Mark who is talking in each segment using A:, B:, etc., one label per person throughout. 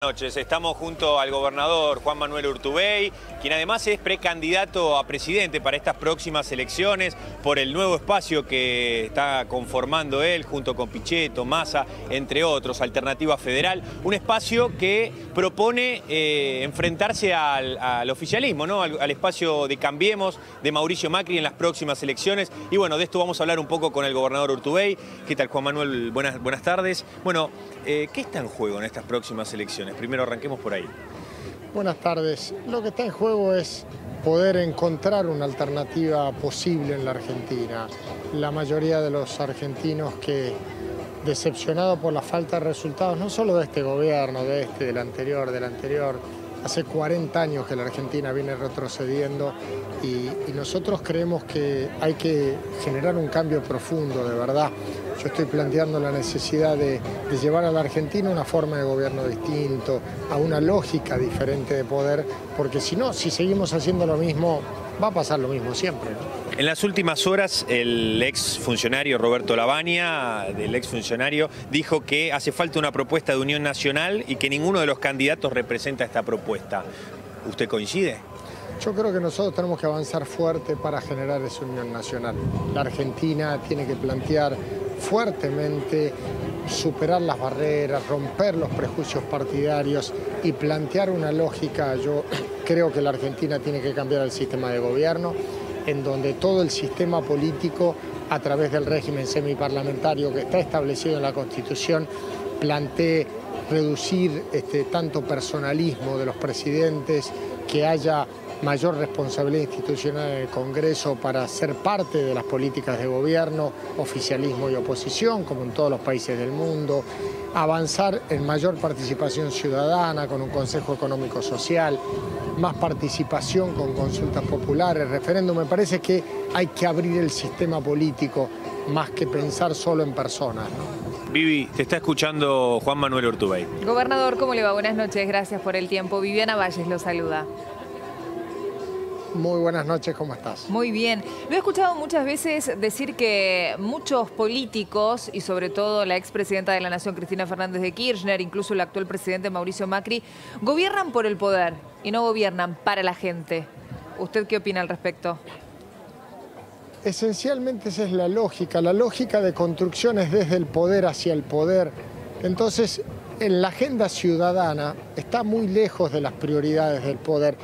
A: Buenas noches, estamos junto al gobernador Juan Manuel Urtubey, quien además es precandidato a presidente para estas próximas elecciones por el nuevo espacio que está conformando él junto con Pichetto, Massa, entre otros, Alternativa Federal, un espacio que propone enfrentarse al oficialismo, ¿no? al espacio de Cambiemos de Mauricio Macri en las próximas elecciones. Y bueno, de esto vamos a hablar un poco con el gobernador Urtubey. ¿Qué tal, Juan Manuel? Buenas tardes. Bueno, ¿qué está en juego en estas próximas elecciones? Primero arranquemos por ahí.
B: Buenas tardes. Lo que está en juego es poder encontrar una alternativa posible en la Argentina. La mayoría de los argentinos que, decepcionados por la falta de resultados, no solo de este gobierno, del anterior, hace 40 años que la Argentina viene retrocediendo y nosotros creemos que hay que generar un cambio profundo, de verdad. Yo estoy planteando la necesidad de llevar a la Argentina una forma de gobierno distinto, a una lógica diferente de poder, porque si no, si seguimos haciendo lo mismo, va a pasar lo mismo siempre, ¿no?
A: En las últimas horas, el exfuncionario Roberto Lavagna, dijo que hace falta una propuesta de unión nacional y que ninguno de los candidatos representa esta propuesta. ¿Usted coincide?
B: Yo creo que nosotros tenemos que avanzar fuerte para generar esa unión nacional. La Argentina tiene que plantear fuertemente superar las barreras, romper los prejuicios partidarios y plantear una lógica. Yo creo que la Argentina tiene que cambiar el sistema de gobierno, en donde todo el sistema político, a través del régimen semiparlamentario que está establecido en la Constitución, plantee reducir tanto personalismo de los presidentes, que haya mayor responsabilidad institucional en el Congreso para ser parte de las políticas de gobierno, oficialismo y oposición, como en todos los países del mundo, avanzar en mayor participación ciudadana con un Consejo Económico Social, más participación con consultas populares, referéndum. Me parece que hay que abrir el sistema político más que pensar solo en personas, ¿no?
A: Vivi, te está escuchando Juan Manuel Urtubey.
C: Gobernador, ¿cómo le va? Buenas noches, gracias por el tiempo. Viviana Valles lo saluda.
B: Muy buenas noches, ¿cómo estás?
C: Muy bien. Lo he escuchado muchas veces decir que muchos políticos, y sobre todo la expresidenta de la Nación, Cristina Fernández de Kirchner, incluso el actual presidente Mauricio Macri, gobiernan por el poder y no gobiernan para la gente. ¿Usted qué opina al respecto?
B: Esencialmente esa es la lógica de construcción es desde el poder hacia el poder. Entonces, en la agenda ciudadana está muy lejos de las prioridades del poder.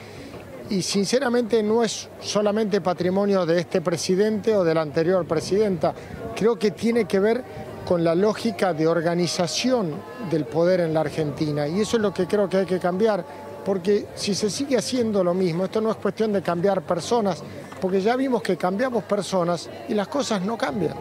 B: Y sinceramente no es solamente patrimonio de este presidente o de la anterior presidenta. Creo que tiene que ver con la lógica de organización del poder en la Argentina. Y eso es lo que creo que hay que cambiar, porque si se sigue haciendo lo mismo, esto no es cuestión de cambiar personas, porque ya vimos que cambiamos personas y las cosas no cambian.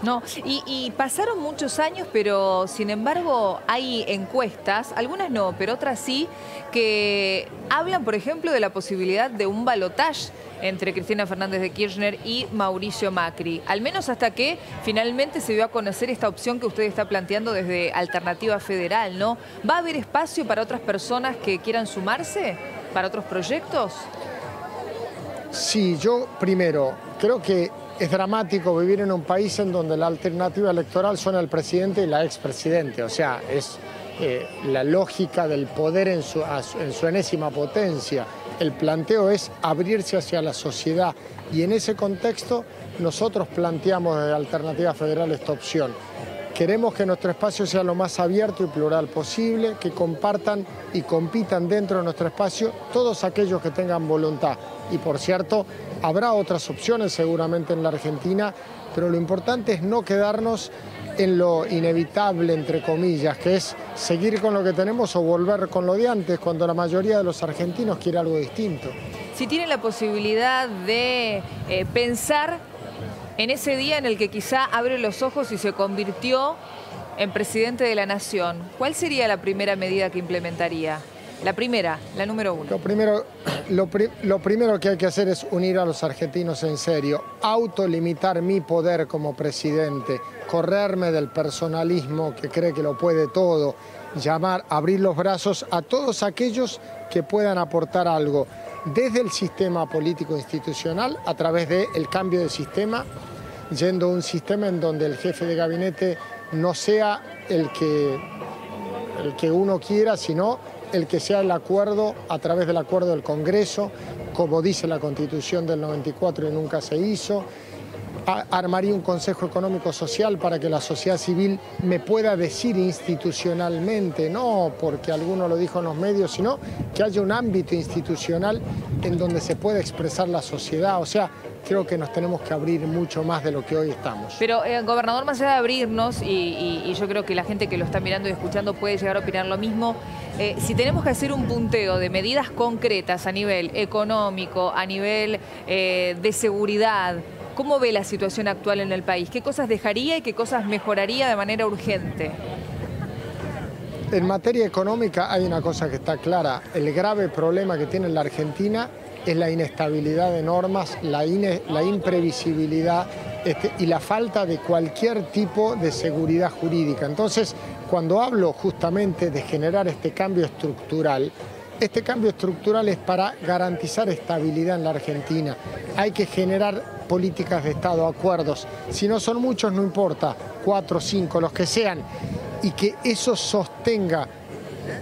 C: No, y pasaron muchos años, pero sin embargo hay encuestas, algunas no, pero otras sí, que hablan, por ejemplo, de la posibilidad de un balotaje entre Cristina Fernández de Kirchner y Mauricio Macri, al menos hasta que finalmente se dio a conocer esta opción que usted está planteando desde Alternativa Federal, ¿no? ¿Va a haber espacio para otras personas que quieran sumarse, para otros proyectos?
B: Sí, yo primero creo que es dramático vivir en un país en donde la alternativa electoral son el presidente y la expresidente. O sea, es la lógica del poder en su enésima potencia. El planteo es abrirse hacia la sociedad y en ese contexto nosotros planteamos desde Alternativa Federal esta opción. Queremos que nuestro espacio sea lo más abierto y plural posible, que compartan y compitan dentro de nuestro espacio todos aquellos que tengan voluntad. Y por cierto, habrá otras opciones seguramente en la Argentina, pero lo importante es no quedarnos en lo inevitable, entre comillas, que es seguir con lo que tenemos o volver con lo de antes, cuando la mayoría de los argentinos quiere algo distinto.
C: Si tienen la posibilidad de pensar en ese día en el que quizá abre los ojos y se convirtió en presidente de la Nación, ¿cuál sería la primera medida que implementaría? La primera, la número uno.
B: Lo primero que hay que hacer es unir a los argentinos en serio, autolimitar mi poder como presidente, correrme del personalismo que cree que lo puede todo, abrir los brazos a todos aquellos que puedan aportar algo desde el sistema político institucional a través del cambio de sistema, yendo a un sistema en donde el jefe de gabinete no sea el que uno quiera, sino el que sea el acuerdo a través del acuerdo del Congreso, como dice la Constitución del 94 y nunca se hizo. Armaría un Consejo Económico Social para que la sociedad civil me pueda decir institucionalmente, no porque alguno lo dijo en los medios, sino que haya un ámbito institucional en donde se pueda expresar la sociedad. O sea, creo que nos tenemos que abrir mucho más de lo que hoy estamos.
C: Pero, gobernador, más allá de abrirnos, y yo creo que la gente que lo está mirando y escuchando puede llegar a opinar lo mismo, si tenemos que hacer un punteo de medidas concretas a nivel económico, a nivel de seguridad, ¿cómo ve la situación actual en el país? ¿Qué cosas dejaría y qué cosas mejoraría de manera urgente?
B: En materia económica hay una cosa que está clara. El grave problema que tiene la Argentina es la inestabilidad de normas, la imprevisibilidad y la falta de cualquier tipo de seguridad jurídica. Entonces, cuando hablo justamente de generar este cambio estructural es para garantizar estabilidad en la Argentina. Hay que generar políticas de Estado, acuerdos. Si no son muchos, no importa, 4, 5, los que sean, y que eso sostenga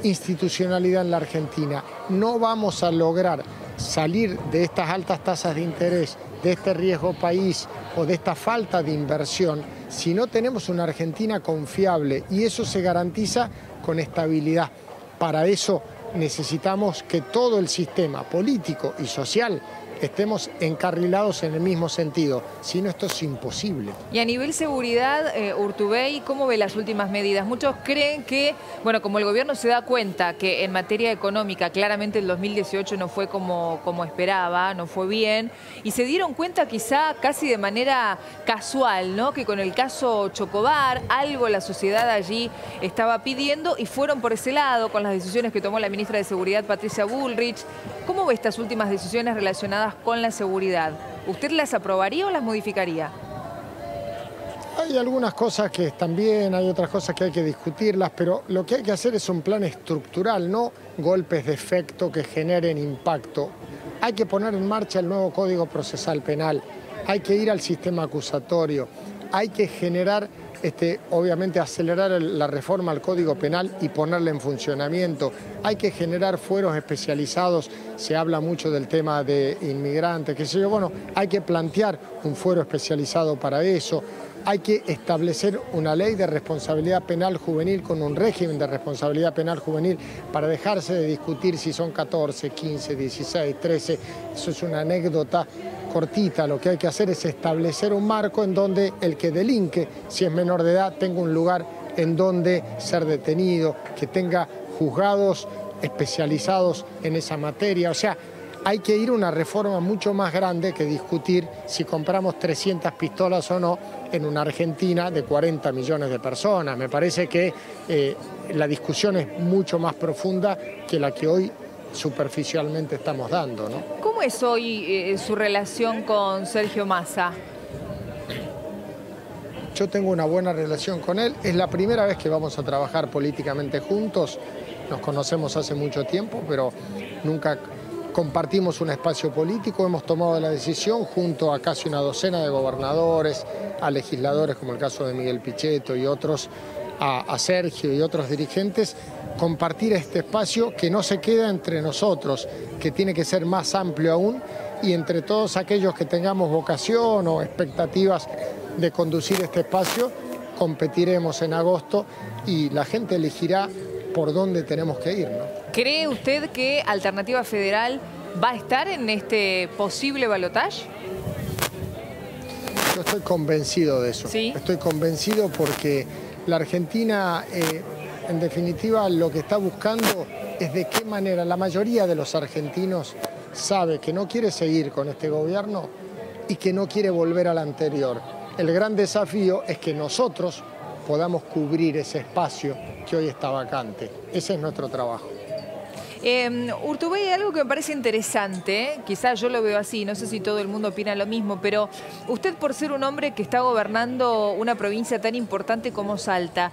B: institucionalidad en la Argentina. No vamos a lograr salir de estas altas tasas de interés, de este riesgo país o de esta falta de inversión si no tenemos una Argentina confiable, y eso se garantiza con estabilidad. Para eso necesitamos que todo el sistema político y social estemos encarrilados en el mismo sentido, si no, esto es imposible.
C: Y a nivel seguridad, Urtubey, ¿cómo ve las últimas medidas? Muchos creen que, bueno, como el gobierno se da cuenta que en materia económica claramente el 2018 no fue como esperaba, no fue bien, y se dieron cuenta quizá casi de manera casual, ¿no?, que con el caso Chocobar algo la sociedad allí estaba pidiendo y fueron por ese lado con las decisiones que tomó la ministra de Seguridad, Patricia Bullrich. ¿Cómo ve estas últimas decisiones relacionadas con la seguridad? ¿Usted las aprobaría o las modificaría?
B: Hay algunas cosas que están bien, hay otras cosas que hay que discutirlas, pero lo que hay que hacer es un plan estructural, no golpes de efecto que generen impacto. Hay que poner en marcha el nuevo Código Procesal Penal, hay que ir al sistema acusatorio, hay que generar, obviamente acelerar la reforma al Código Penal y ponerla en funcionamiento. Hay que generar fueros especializados, se habla mucho del tema de inmigrantes, qué sé yo, bueno, hay que plantear un fuero especializado para eso. Hay que establecer una ley de responsabilidad penal juvenil con un régimen de responsabilidad penal juvenil para dejarse de discutir si son 14, 15, 16, 13. Eso es una anécdota cortita. Lo que hay que hacer es establecer un marco en donde el que delinque, si es menor de edad, tenga un lugar en donde ser detenido, que tenga juzgados especializados en esa materia. O sea, hay que ir a una reforma mucho más grande que discutir si compramos 300 pistolas o no en una Argentina de 40 millones de personas. Me parece que la discusión es mucho más profunda que la que hoy superficialmente estamos dando, ¿no?
C: ¿Cómo es hoy su relación con Sergio Massa?
B: Yo tengo una buena relación con él. Es la primera vez que vamos a trabajar políticamente juntos. Nos conocemos hace mucho tiempo, pero nunca compartimos un espacio político. Hemos tomado la decisión junto a casi una docena de gobernadores, a legisladores como el caso de Miguel Pichetto y otros, a Sergio y otros dirigentes, compartir este espacio que no se queda entre nosotros, que tiene que ser más amplio aún, y entre todos aquellos que tengamos vocación o expectativas de conducir este espacio, competiremos en agosto y la gente elegirá por dónde tenemos que ir, ¿no?
C: ¿Cree usted que Alternativa Federal va a estar en este posible balotaje?
B: Yo estoy convencido de eso.
C: ¿Sí?
B: Estoy convencido porque la Argentina, en definitiva, lo que está buscando es de qué manera la mayoría de los argentinos sabe que no quiere seguir con este gobierno y que no quiere volver al anterior. El gran desafío es que nosotros podamos cubrir ese espacio que hoy está vacante. Ese es nuestro trabajo.
C: Urtubey, algo que me parece interesante, quizás yo lo veo así, no sé si todo el mundo opina lo mismo, pero usted, por ser un hombre que está gobernando una provincia tan importante como Salta,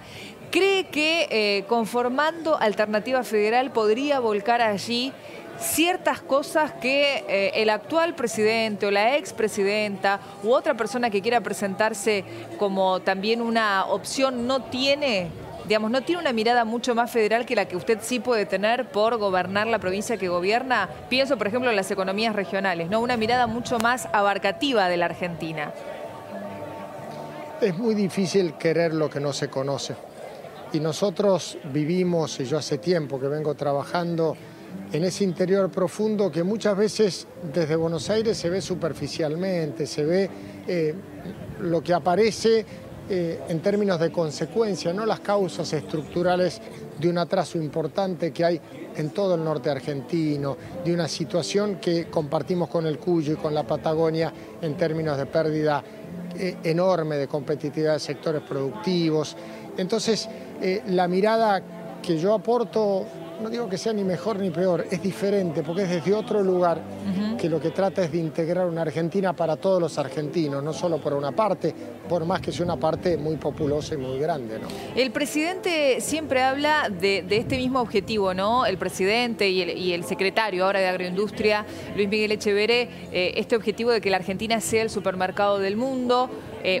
C: ¿cree que conformando Alternativa Federal podría volcar allí ciertas cosas que el actual presidente o la expresidenta u otra persona que quiera presentarse como también una opción no tiene? digamos, no tiene una mirada mucho más federal que la que usted sí puede tener por gobernar la provincia que gobierna? Pienso, por ejemplo, en las economías regionales, ¿no? Una mirada mucho más abarcativa de la Argentina.
B: Es muy difícil querer lo que no se conoce. Y nosotros vivimos, y yo hace tiempo que vengo trabajando en ese interior profundo que muchas veces desde Buenos Aires se ve superficialmente, se ve lo que aparece en términos de consecuencia, no las causas estructurales de un atraso importante que hay en todo el norte argentino, de una situación que compartimos con el Cuyo y con la Patagonia en términos de pérdida enorme de competitividad de sectores productivos. Entonces, la mirada que yo aporto, no digo que sea ni mejor ni peor, es diferente porque es desde otro lugar que lo que trata es de integrar una Argentina para todos los argentinos, no solo por una parte, por más que sea una parte muy populosa y muy grande, ¿no?
C: El presidente siempre habla de este mismo objetivo, ¿no? El presidente y el secretario ahora de Agroindustria, Luis Miguel Echeverre, este objetivo de que la Argentina sea el supermercado del mundo.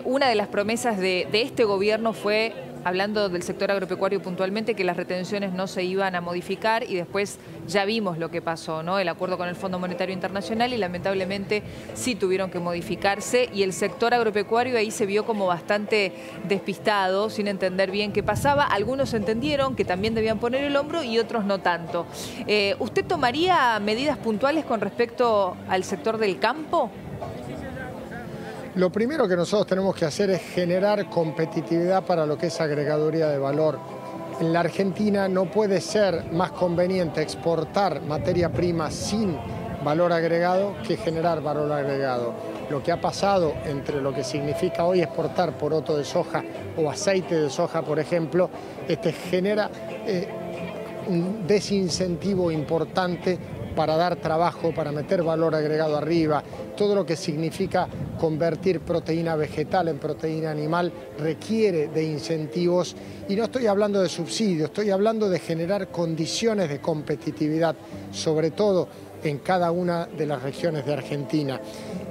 C: Una de las promesas de este gobierno fue, hablando del sector agropecuario puntualmente, que las retenciones no se iban a modificar y después ya vimos lo que pasó, ¿no? El acuerdo con el Fondo Monetario Internacional y lamentablemente sí tuvieron que modificarse y el sector agropecuario ahí se vio como bastante despistado, sin entender bien qué pasaba. Algunos entendieron que también debían poner el hombro y otros no tanto. ¿Usted tomaría medidas puntuales con respecto al sector del campo?
B: Lo primero que nosotros tenemos que hacer es generar competitividad para lo que es agregaduría de valor. En la Argentina no puede ser más conveniente exportar materia prima sin valor agregado que generar valor agregado. Lo que ha pasado entre lo que significa hoy exportar poroto de soja o aceite de soja, por ejemplo, genera un desincentivo importante para dar trabajo, para meter valor agregado arriba. Todo lo que significa convertir proteína vegetal en proteína animal requiere de incentivos y no estoy hablando de subsidios, estoy hablando de generar condiciones de competitividad, sobre todo en cada una de las regiones de Argentina.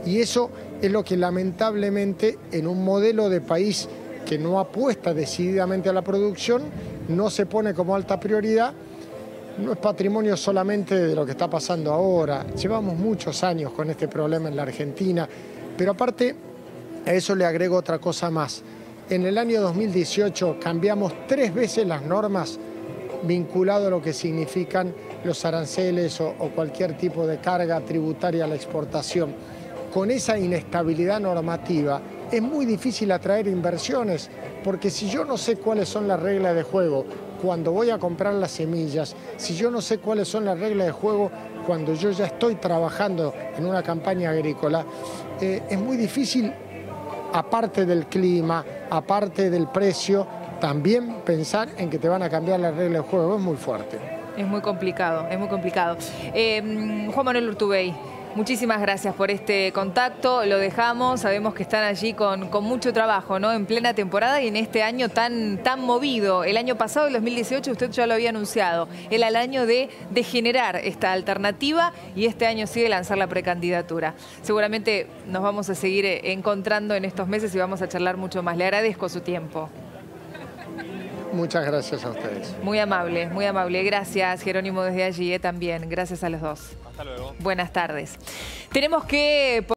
B: Y eso es lo que lamentablemente en un modelo de país que no apuesta decididamente a la producción, no se pone como alta prioridad. No es patrimonio solamente de lo que está pasando ahora, llevamos muchos años con este problema en la Argentina, pero aparte a eso le agrego otra cosa más. En el año 2018 cambiamos 3 veces las normas vinculado a lo que significan los aranceles o cualquier tipo de carga tributaria a la exportación. Con esa inestabilidad normativa es muy difícil atraer inversiones, porque si yo no sé cuáles son las reglas de juego cuando voy a comprar las semillas, si yo no sé cuáles son las reglas de juego cuando yo ya estoy trabajando en una campaña agrícola, es muy difícil, aparte del clima, aparte del precio, también pensar en que te van a cambiar las reglas de juego. Es muy fuerte.
C: Es muy complicado, es muy complicado. Juan Manuel Urtubey, muchísimas gracias por este contacto, lo dejamos, sabemos que están allí con mucho trabajo, ¿no? En plena temporada y en este año tan movido. El año pasado, el 2018, usted ya lo había anunciado, era el año de generar esta alternativa y este año sí de lanzar la precandidatura. Seguramente nos vamos a seguir encontrando en estos meses y vamos a charlar mucho más. Le agradezco su tiempo.
B: Muchas gracias a ustedes.
C: Muy amable, muy amable. Gracias, Jerónimo, desde allí también. Gracias a los dos.
A: Hasta luego.
C: Buenas tardes. Tenemos que...